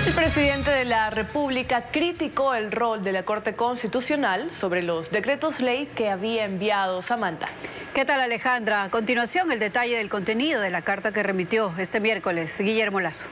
El presidente de la República criticó el rol de la Corte Constitucional sobre los decretos ley que había enviado Samantha. ¿Qué tal, Alejandra? A continuación, el detalle del contenido de la carta que remitió este miércoles Guillermo Lasso.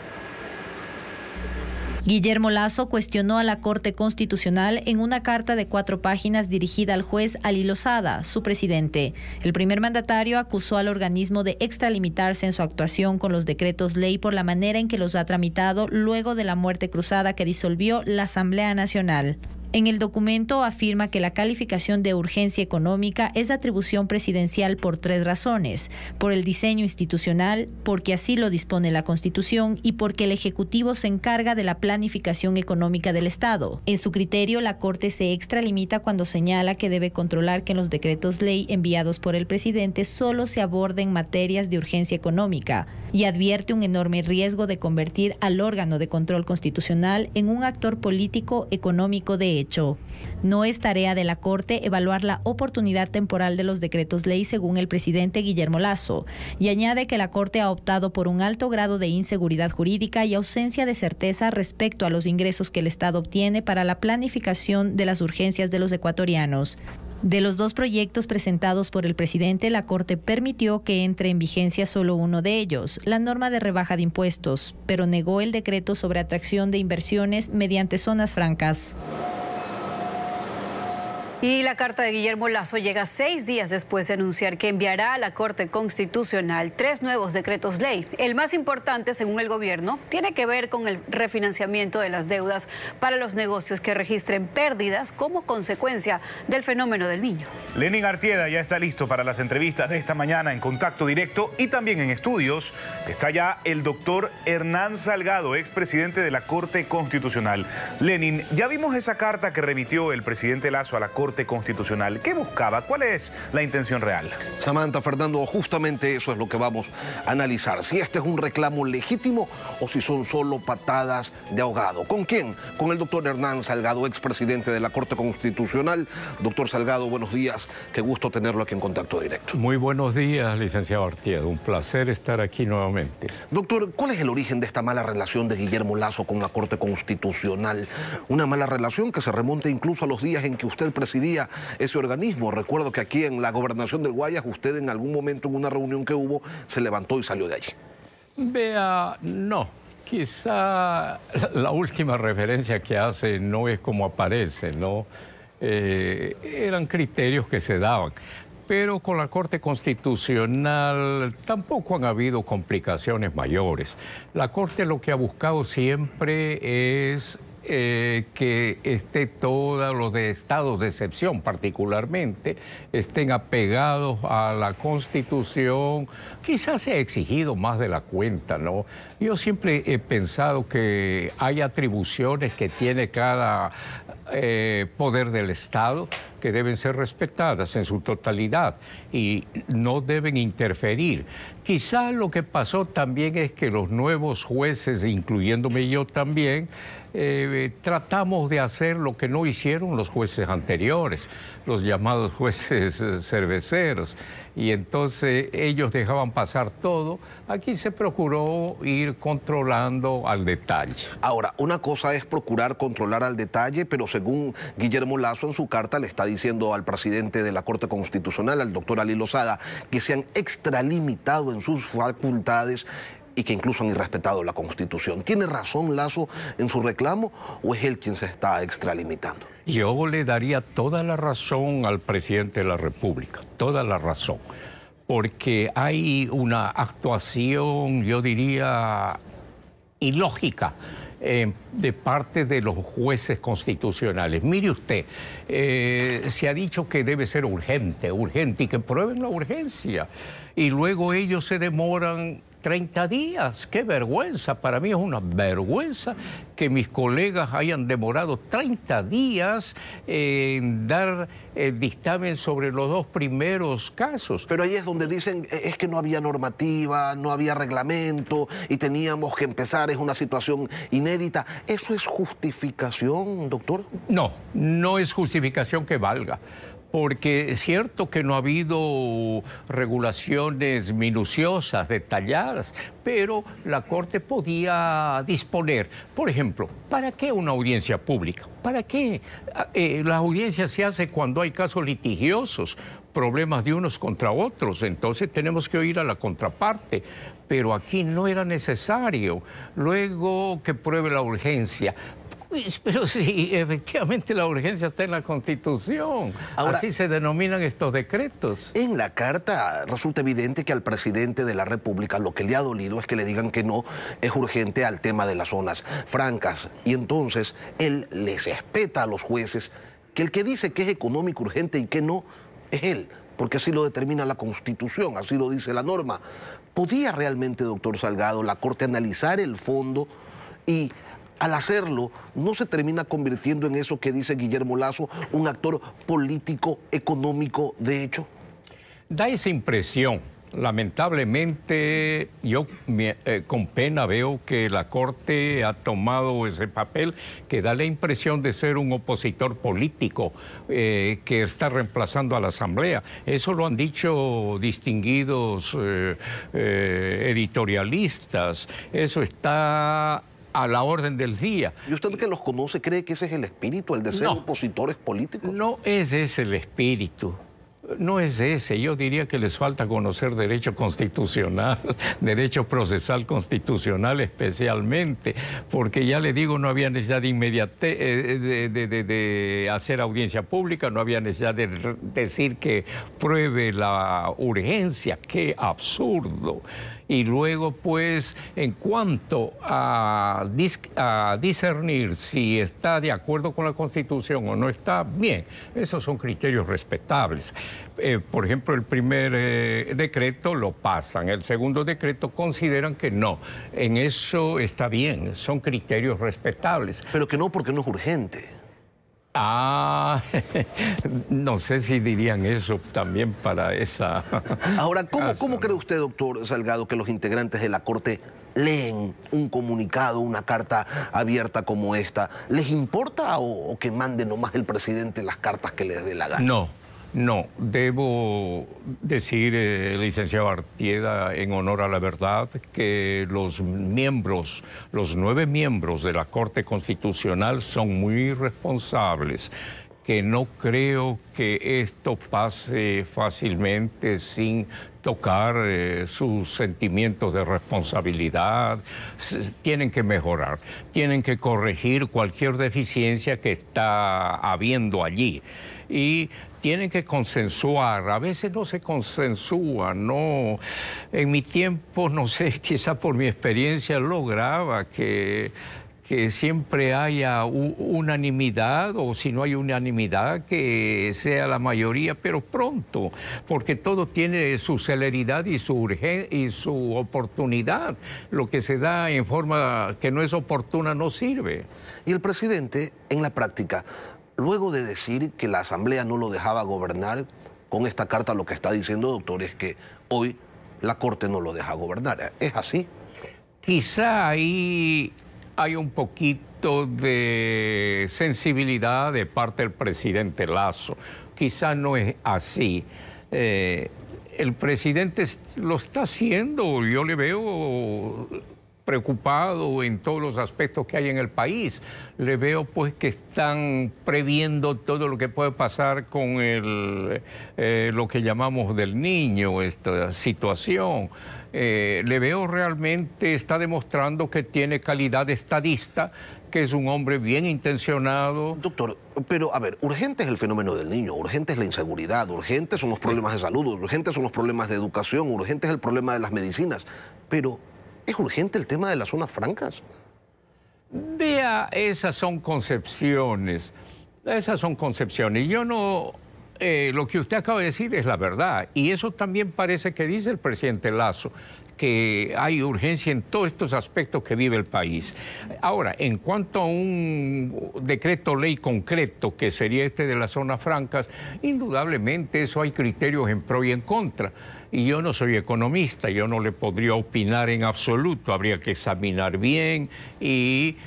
Guillermo Lasso cuestionó a la Corte Constitucional en una carta de 4 páginas dirigida al juez Ali Lozada, su presidente. El primer mandatario acusó al organismo de extralimitarse en su actuación con los decretos ley por la manera en que los ha tramitado luego de la muerte cruzada que disolvió la Asamblea Nacional. En el documento afirma que la calificación de urgencia económica es atribución presidencial por 3 razones: por el diseño institucional, porque así lo dispone la Constitución y porque el Ejecutivo se encarga de la planificación económica del Estado. En su criterio, la Corte se extralimita cuando señala que debe controlar que en los decretos ley enviados por el presidente solo se aborden materias de urgencia económica y advierte un enorme riesgo de convertir al órgano de control constitucional en un actor político económico de hecho. No es tarea de la Corte evaluar la oportunidad temporal de los decretos ley, según el presidente Guillermo Lasso, y añade que la Corte ha optado por un alto grado de inseguridad jurídica y ausencia de certeza respecto a los ingresos que el Estado obtiene para la planificación de las urgencias de los ecuatorianos. De los 2 proyectos presentados por el presidente, la Corte permitió que entre en vigencia solo uno de ellos, la norma de rebaja de impuestos, pero negó el decreto sobre atracción de inversiones mediante zonas francas. Y la carta de Guillermo Lasso llega 6 días después de anunciar que enviará a la Corte Constitucional 3 nuevos decretos ley. El más importante, según el gobierno, tiene que ver con el refinanciamiento de las deudas para los negocios que registren pérdidas como consecuencia del fenómeno del Niño. Lenin Artieda ya está listo para las entrevistas de esta mañana en Contacto Directo, y también en estudios está ya el doctor Hernán Salgado, expresidente de la Corte Constitucional. Lenin, ya vimos esa carta que remitió el presidente Lasso a la Corte Constitucional. ¿Qué buscaba? ¿Cuál es la intención real? Samantha, Fernando, justamente eso es lo que vamos a analizar. Si este es un reclamo legítimo o si son solo patadas de ahogado. ¿Con quién? Con el doctor Hernán Salgado, expresidente de la Corte Constitucional. Doctor Salgado, buenos días. Qué gusto tenerlo aquí en Contacto Directo. Muy buenos días, licenciado Artieda. Un placer estar aquí nuevamente. Doctor, ¿cuál es el origen de esta mala relación de Guillermo Lasso con la Corte Constitucional? Una mala relación que se remonta incluso a los días en que usted presidía ese organismo. Recuerdo que aquí en la gobernación del Guayas, usted en algún momento en una reunión que hubo se levantó y salió de allí. Vea, no. Quizá la última referencia que hace no es como aparece, ¿no? Eran criterios que se daban. Pero con la Corte Constitucional tampoco han habido complicaciones mayores. La Corte lo que ha buscado siempre es que esté todos los de estados de excepción particularmente estén apegados a la Constitución. Quizás se ha exigido más de la cuenta, ¿no? Yo siempre he pensado que hay atribuciones que tiene cada poder del Estado que deben ser respetadas en su totalidad y no deben interferir. Quizá lo que pasó también es que los nuevos jueces, incluyéndome yo también, tratamos de hacer lo que no hicieron los jueces anteriores, los llamados jueces cerveceros, y entonces ellos dejaban pasar todo. Aquí se procuró ir controlando al detalle. Ahora, una cosa es procurar controlar al detalle, pero según Guillermo Lasso en su carta le está diciendo al presidente de la Corte Constitucional, al doctor Ali Lozada, que se han extralimitado en sus facultades y que incluso han irrespetado la Constitución. ¿Tiene razón Lasso en su reclamo o es él quien se está extralimitando? Yo le daría toda la razón al presidente de la República, toda la razón, porque hay una actuación, yo diría, ilógica de parte de los jueces constitucionales. Mire usted, se ha dicho que debe ser urgente, y que prueben la urgencia, y luego ellos se demoran 30 días. ¡Qué vergüenza! Para mí es una vergüenza que mis colegas hayan demorado 30 días en dar el dictamen sobre los 2 primeros casos. Pero ahí es donde dicen, es que no había normativa, no había reglamento y teníamos que empezar, es una situación inédita. ¿Eso es justificación, doctor? No, no es justificación que valga. porque es cierto que no ha habido regulaciones minuciosas, detalladas, pero la Corte podía disponer, por ejemplo, ¿para qué una audiencia pública? ¿Para qué? La audiencia se hace cuando hay casos litigiosos, problemas de unos contra otros, entonces tenemos que oír a la contraparte, pero aquí no era necesario. Luego que pruebe la urgencia. Pero sí, efectivamente la urgencia está en la Constitución. Ahora, así se denominan estos decretos. En la carta resulta evidente que al presidente de la República lo que le ha dolido es que le digan que no es urgente al tema de las zonas francas. Y entonces él les espeta a los jueces que el que dice que es económico urgente y que no es él, porque así lo determina la Constitución, así lo dice la norma. ¿Podía realmente, doctor Salgado, la Corte analizar el fondo y al hacerlo, no se termina convirtiendo en eso que dice Guillermo Lasso, un actor político, económico, de hecho? Da esa impresión. Lamentablemente, yo con pena veo que la Corte ha tomado ese papel que da la impresión de ser un opositor político que está reemplazando a la Asamblea. Eso lo han dicho distinguidos editorialistas. Eso está a la orden del día. ¿Y usted que los conoce cree que ese es el espíritu, el de ser opositores políticos? No es ese el espíritu. No es ese. Yo diría que les falta conocer derecho constitucional, derecho procesal constitucional especialmente, porque ya le digo, no había necesidad de de hacer audiencia pública, no había necesidad de decir que pruebe la urgencia. ¡Qué absurdo! Y luego, pues, en cuanto a discernir si está de acuerdo con la Constitución o no está, bien, esos son criterios respetables. Por ejemplo, el primer decreto lo pasan, el segundo decreto consideran que no. En eso está bien, son criterios respetables. Pero que no, porque no es urgente. No sé si dirían eso también para esa... Ahora, ¿cómo cree usted, doctor Salgado, que los integrantes de la Corte leen un comunicado, una carta abierta como esta? ¿Les importa o que mande nomás el presidente las cartas que les dé la gana? No, debo decir, licenciado Artieda, en honor a la verdad, que los 9 miembros de la Corte Constitucional son muy responsables, que no creo que esto pase fácilmente sin tocar sus sentimientos de responsabilidad. Tienen que mejorar, tienen que corregir cualquier deficiencia que está habiendo allí. Y tienen que consensuar, a veces no se consensúa, no. En mi tiempo, no sé, quizá por mi experiencia lograba que siempre haya unanimidad, o si no hay unanimidad, que sea la mayoría, pero pronto, porque todo tiene su celeridad y su oportunidad. Lo que se da en forma que no es oportuna no sirve. Y el presidente, en la práctica, luego de decir que la Asamblea no lo dejaba gobernar, con esta carta lo que está diciendo, doctor, es que hoy la Corte no lo deja gobernar. ¿Es así? Quizá ahí hay un poquito de sensibilidad de parte del presidente Lasso. Quizá no es así. El presidente lo está haciendo, yo le veo preocupado en todos los aspectos que hay en el país. Le veo pues que están previendo todo lo que puede pasar con lo que llamamos del niño, esta situación. Le veo realmente, está demostrando que tiene calidad de estadista, que es un hombre bien intencionado. Doctor, pero a ver, urgente es el fenómeno del niño, urgente es la inseguridad, urgentes son los problemas de salud, urgentes son los problemas de educación, urgente es el problema de las medicinas, pero ¿es urgente el tema de las zonas francas? Vea, esas son concepciones. Yo no... lo que usted acaba de decir es la verdad. Y eso también parece que dice el presidente Lasso, que hay urgencia en todos estos aspectos que vive el país. Ahora, en cuanto a un decreto ley concreto, que sería este de las zonas francas, indudablemente eso hay criterios en pro y en contra. Y yo no soy economista, yo no le podría opinar en absoluto. Habría que examinar bien y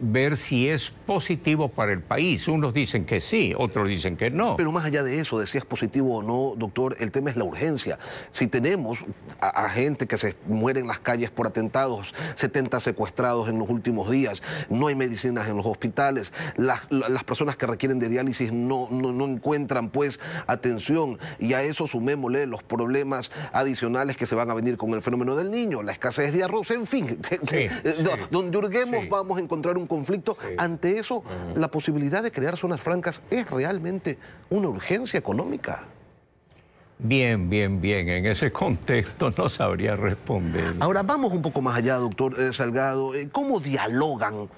ver si es positivo para el país. Unos dicen que sí, otros dicen que no. Pero más allá de eso, de si es positivo o no, doctor, el tema es la urgencia. Si tenemos a gente que se muere en las calles por atentados, 70 secuestrados en los últimos días, no hay medicinas en los hospitales, las personas que requieren de diálisis no encuentran pues atención, y a eso sumémosle los problemas adicionales que se van a venir con el fenómeno del Niño, la escasez de arroz, en fin, donde hurguemos vamos a encontrar un conflicto. Ante eso, la posibilidad de crear zonas francas es realmente una urgencia económica. Bien. En ese contexto no sabría responder. Ahora vamos un poco más allá, doctor Salgado. ¿Cómo dialogan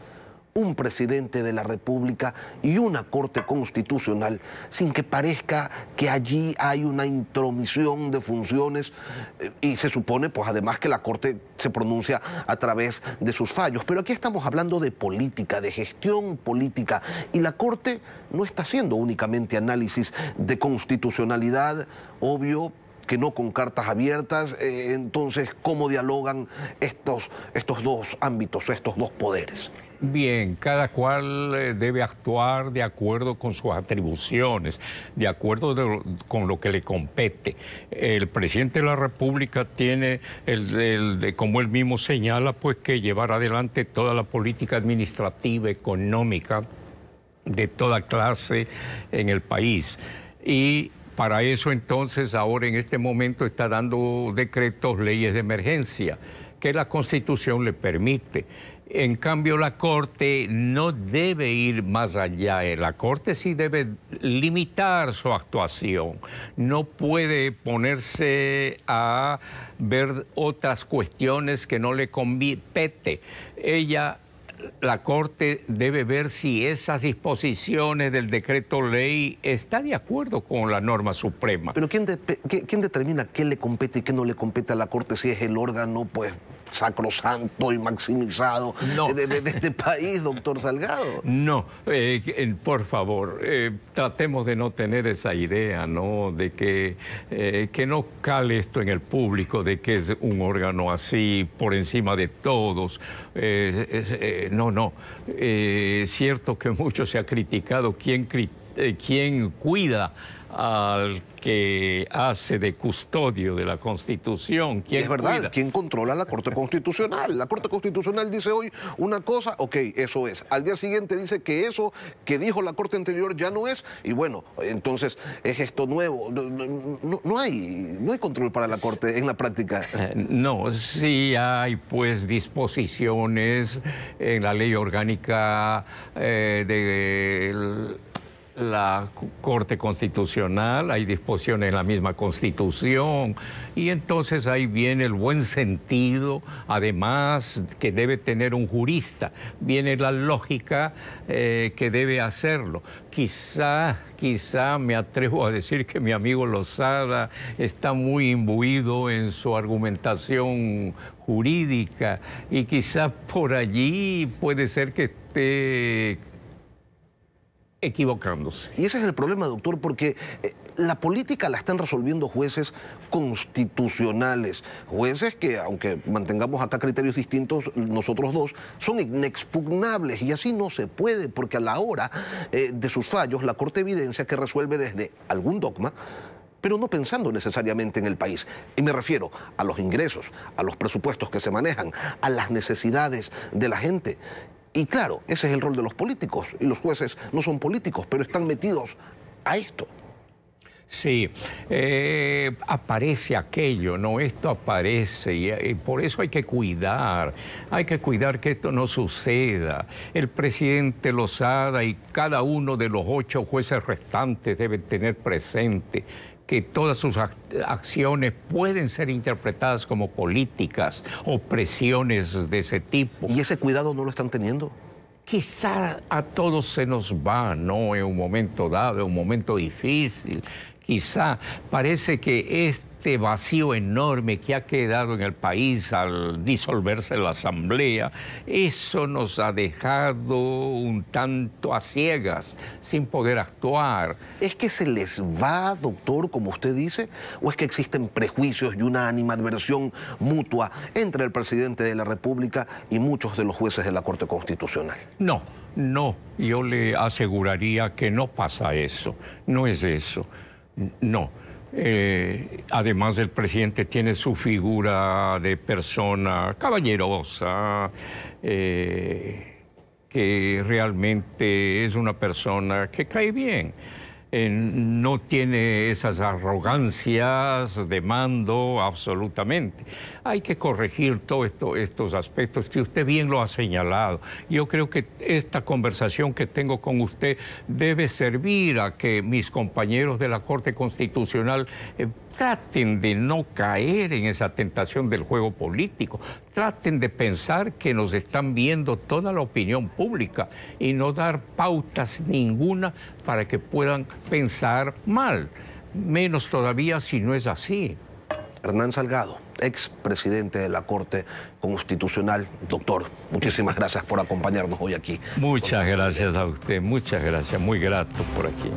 un presidente de la República y una Corte Constitucional sin que parezca que allí hay una intromisión de funciones? Y se supone, pues además, que la Corte se pronuncia a través de sus fallos. Pero aquí estamos hablando de política, de gestión política, y la Corte no está haciendo únicamente análisis de constitucionalidad, obvio que no con cartas abiertas. Entonces, ¿cómo dialogan estos dos ámbitos, estos dos poderes? Bien, cada cual debe actuar de acuerdo con sus atribuciones, de acuerdo con lo que le compete. El presidente de la República tiene, como él mismo señala, pues que llevar adelante toda la política administrativa, económica, de toda clase en el país. Y para eso entonces ahora en este momento está dando decretos, leyes de emergencia, que la Constitución le permite. En cambio, la Corte no debe ir más allá. La Corte sí debe limitar su actuación. No puede ponerse a ver otras cuestiones que no le compete. La Corte debe ver si esas disposiciones del decreto ley están de acuerdo con la norma suprema. Pero ¿quién determina qué le compete y qué no le compete a la Corte si es el órgano, pues, sacrosanto y maximizado de este país, doctor Salgado? No, por favor, tratemos de no tener esa idea, ¿no? De que no cale esto en el público, de que es un órgano así por encima de todos. No. Es cierto que mucho se ha criticado quién cuida al que hace de custodio de la Constitución. Es verdad, ¿quién controla la Corte Constitucional? La Corte Constitucional dice hoy una cosa, ok, eso es. Al día siguiente dice que eso que dijo la Corte anterior ya no es, y bueno, entonces es esto nuevo. No hay control para la Corte en la práctica. No, sí hay pues disposiciones en la ley orgánica de la Corte Constitucional, hay disposiciones en la misma Constitución, y entonces ahí viene el buen sentido, además que debe tener un jurista, viene la lógica que debe hacerlo. Quizá me atrevo a decir que mi amigo Lozada está muy imbuido en su argumentación jurídica, y quizá por allí puede ser que esté equivocándose. Y ese es el problema, doctor, porque la política la están resolviendo jueces constitucionales, jueces que, aunque mantengamos acá criterios distintos, nosotros dos, son inexpugnables, y así no se puede, porque a la hora de sus fallos, la Corte evidencia que resuelve desde algún dogma, pero no pensando necesariamente en el país. Y me refiero a los ingresos, a los presupuestos que se manejan, a las necesidades de la gente. Y claro, ese es el rol de los políticos, y los jueces no son políticos, pero están metidos a esto. Sí, aparece aquello, ¿no? Esto aparece, y por eso hay que cuidar que esto no suceda. El presidente Lozada y cada uno de los 8 jueces restantes deben tener presente que todas sus acciones pueden ser interpretadas como políticas o presiones de ese tipo. ¿Y ese cuidado no lo están teniendo? Quizá a todos se nos va, ¿no? En un momento dado, en un momento difícil. Quizá parece que este vacío enorme que ha quedado en el país al disolverse la Asamblea, eso nos ha dejado un tanto a ciegas, sin poder actuar. ¿Es que se les va, doctor, como usted dice, o es que existen prejuicios y una animadversión mutua entre el presidente de la República y muchos de los jueces de la Corte Constitucional? No, yo le aseguraría que no pasa eso, no es eso, no. Además, el presidente tiene su figura de persona caballerosa, que realmente es una persona que cae bien. No tiene esas arrogancias de mando, absolutamente. Hay que corregir todos estos aspectos que usted bien lo ha señalado. Yo creo que esta conversación que tengo con usted debe servir a que mis compañeros de la Corte Constitucional traten de no caer en esa tentación del juego político. Traten de pensar que nos están viendo toda la opinión pública y no dar pautas ninguna para que puedan pensar mal, menos todavía si no es así. Hernán Salgado, expresidente de la Corte Constitucional. Doctor, muchísimas gracias por acompañarnos hoy aquí. Muchas gracias a usted, muchas gracias, muy grato por aquí.